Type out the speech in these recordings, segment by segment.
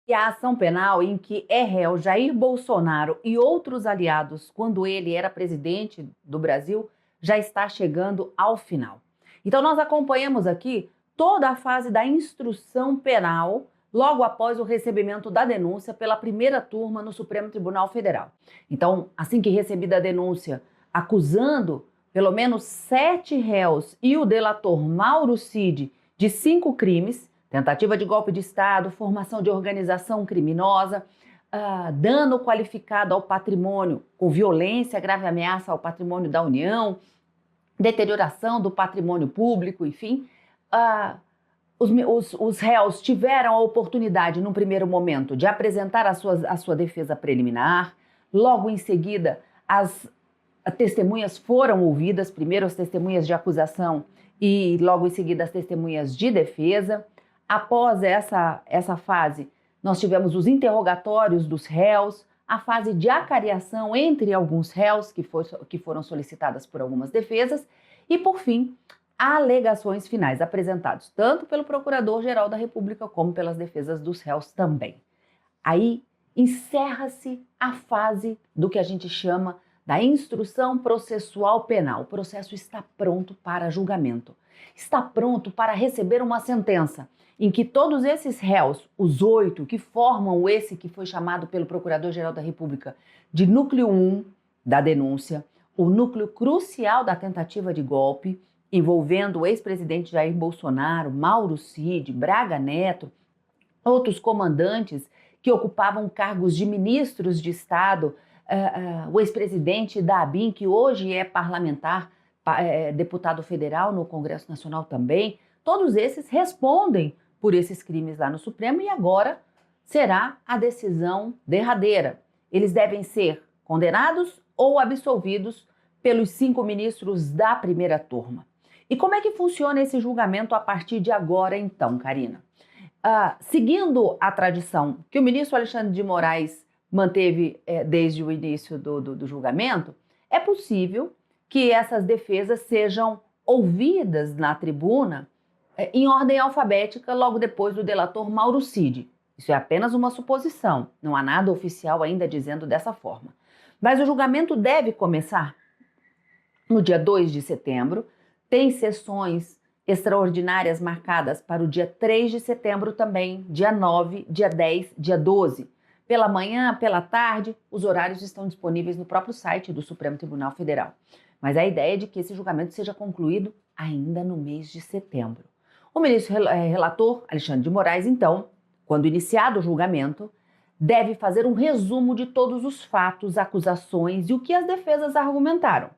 E a ação penal em que é réu Jair Bolsonaro e outros aliados, quando ele era presidente do Brasil, já está chegando ao final. Então, nós acompanhamos aqui toda a fase da instrução penal logo após o recebimento da denúncia pela primeira turma no Supremo Tribunal Federal. Então, assim que recebida a denúncia acusando pelo menos 7 réus e o delator Mauro Cid de 5 crimes, tentativa de golpe de Estado, formação de organização criminosa, dano qualificado ao patrimônio com violência, grave ameaça ao patrimônio da União, deterioração do patrimônio público, enfim. Os réus tiveram a oportunidade, num primeiro momento, de apresentar a sua defesa preliminar. Logo em seguida, as testemunhas foram ouvidas, primeiro as testemunhas de acusação e logo em seguida as testemunhas de defesa. Após essa fase, nós tivemos os interrogatórios dos réus, a fase de acariação entre alguns réus que foram solicitadas por algumas defesas e, por fim, alegações finais apresentados tanto pelo Procurador-Geral da República como pelas defesas dos réus também. Aí encerra-se a fase do que a gente chama da instrução processual penal. O processo está pronto para julgamento. Está pronto para receber uma sentença em que todos esses réus, os 8 que formam esse que foi chamado pelo Procurador-Geral da República de núcleo 1 da denúncia, o núcleo crucial da tentativa de golpe, envolvendo o ex-presidente Jair Bolsonaro, Mauro Cid, Braga Neto, outros comandantes que ocupavam cargos de ministros de Estado, o ex-presidente da ABIN, que hoje é parlamentar, deputado federal no Congresso Nacional também, todos esses respondem por esses crimes lá no Supremo e agora será a decisão derradeira. Eles devem ser condenados ou absolvidos pelos 5 ministros da primeira turma. E como é que funciona esse julgamento a partir de agora, então, Karina? Seguindo a tradição que o ministro Alexandre de Moraes manteve desde o início do julgamento, é possível que essas defesas sejam ouvidas na tribuna em ordem alfabética logo depois do delator Mauro Cid. Isso é apenas uma suposição, não há nada oficial ainda dizendo dessa forma. Mas o julgamento deve começar no dia 2 de setembro, tem sessões extraordinárias marcadas para o dia 3 de setembro também, dia 9, dia 10, dia 12. Pela manhã, pela tarde, os horários estão disponíveis no próprio site do Supremo Tribunal Federal. Mas a ideia é de que esse julgamento seja concluído ainda no mês de setembro. O ministro relator, Alexandre de Moraes, então, quando iniciado o julgamento, deve fazer um resumo de todos os fatos, acusações e o que as defesas argumentaram.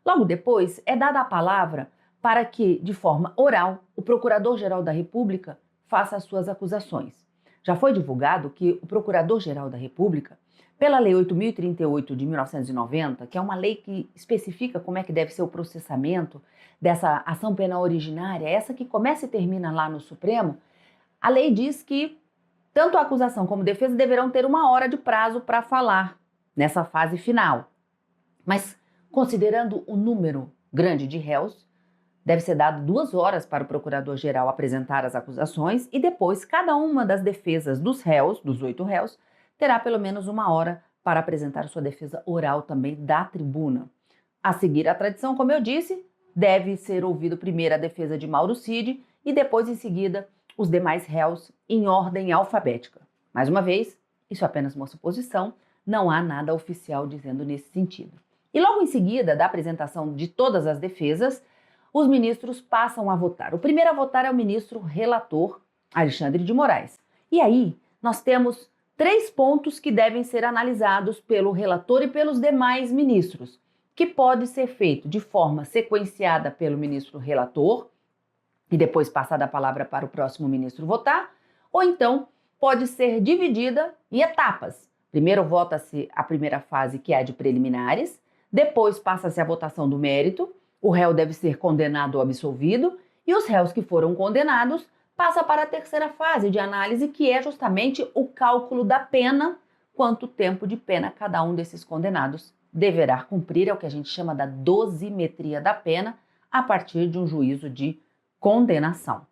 Logo depois, é dada a palavra para que, de forma oral, o Procurador-Geral da República faça as suas acusações. Já foi divulgado que o Procurador-Geral da República, pela Lei 8.038 de 1990, que é uma lei que especifica como é que deve ser o processamento dessa ação penal originária, essa que começa e termina lá no Supremo, a lei diz que tanto a acusação como a defesa deverão ter 1 hora de prazo para falar nessa fase final. Mas, considerando o número grande de réus, deve ser dado 2 horas para o Procurador-Geral apresentar as acusações e depois cada uma das defesas dos réus, dos 8 réus, terá pelo menos 1 hora para apresentar sua defesa oral também da tribuna. A seguir a tradição, como eu disse, deve ser ouvido primeiro a defesa de Mauro Cid e depois, em seguida, os demais réus em ordem alfabética. Mais uma vez, isso é apenas uma suposição, não há nada oficial dizendo nesse sentido. E logo em seguida da apresentação de todas as defesas, os ministros passam a votar. O primeiro a votar é o ministro relator, Alexandre de Moraes. E aí, nós temos 3 pontos que devem ser analisados pelo relator e pelos demais ministros, que pode ser feito de forma sequenciada pelo ministro relator e depois passada a palavra para o próximo ministro votar, ou então pode ser dividida em etapas. Primeiro vota-se a primeira fase, que é a de preliminares, depois passa-se a votação do mérito, o réu deve ser condenado ou absolvido, e os réus que foram condenados passa para a terceira fase de análise, que é justamente o cálculo da pena, quanto tempo de pena cada um desses condenados deverá cumprir, é o que a gente chama da dosimetria da pena, a partir de um juízo de condenação.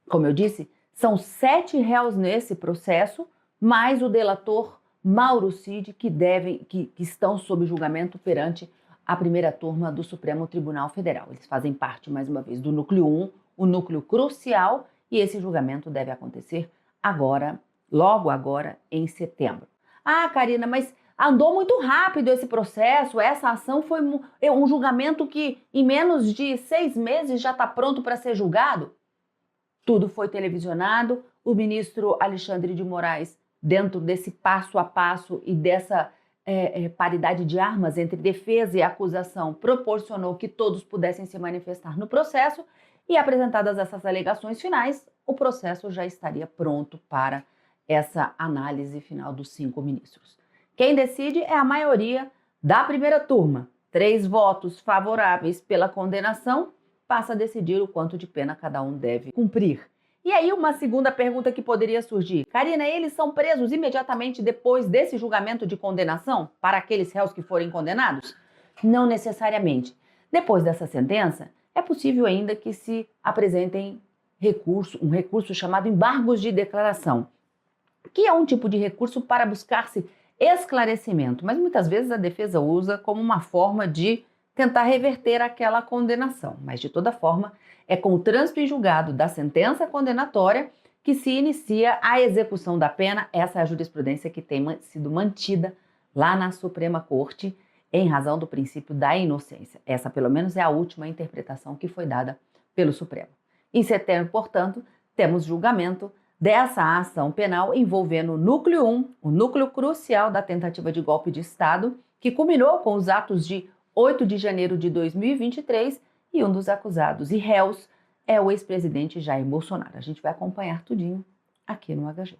Como eu disse, São 7 réus nesse processo, mais o delator Mauro Cid, que estão sob julgamento perante a primeira turma do Supremo Tribunal Federal. Eles fazem parte, mais uma vez, do núcleo 1, o núcleo crucial, e esse julgamento deve acontecer agora, logo agora, em setembro. Ah, Karina, mas andou muito rápido esse processo, essa ação foi um julgamento que em menos de 6 meses já está pronto para ser julgado? Tudo foi televisionado, o ministro Alexandre de Moraes, dentro desse passo a passo e dessa paridade de armas entre defesa e acusação, proporcionou que todos pudessem se manifestar no processo e, apresentadas essas alegações finais, o processo já estaria pronto para essa análise final dos 5 ministros. Quem decide é a maioria da primeira turma. 3 votos favoráveis pela condenação passa a decidir o quanto de pena cada um deve cumprir. E aí uma segunda pergunta que poderia surgir. Karina, eles são presos imediatamente depois desse julgamento de condenação para aqueles réus que forem condenados? Não necessariamente. Depois dessa sentença, é possível ainda que se apresentem um recurso chamado embargos de declaração, que é um tipo de recurso para buscar-se esclarecimento, mas muitas vezes a defesa usa como uma forma de tentar reverter aquela condenação. Mas, de toda forma, é com o trânsito em julgado da sentença condenatória que se inicia a execução da pena. Essa é a jurisprudência que tem sido mantida lá na Suprema Corte em razão do princípio da inocência. Essa, pelo menos, é a última interpretação que foi dada pelo Supremo. Em setembro, portanto, temos julgamento dessa ação penal envolvendo o núcleo 1, o núcleo crucial da tentativa de golpe de Estado, que culminou com os atos de 8 de janeiro de 2023, e um dos acusados e réus é o ex-presidente Jair Bolsonaro. A gente vai acompanhar tudinho aqui no HJor.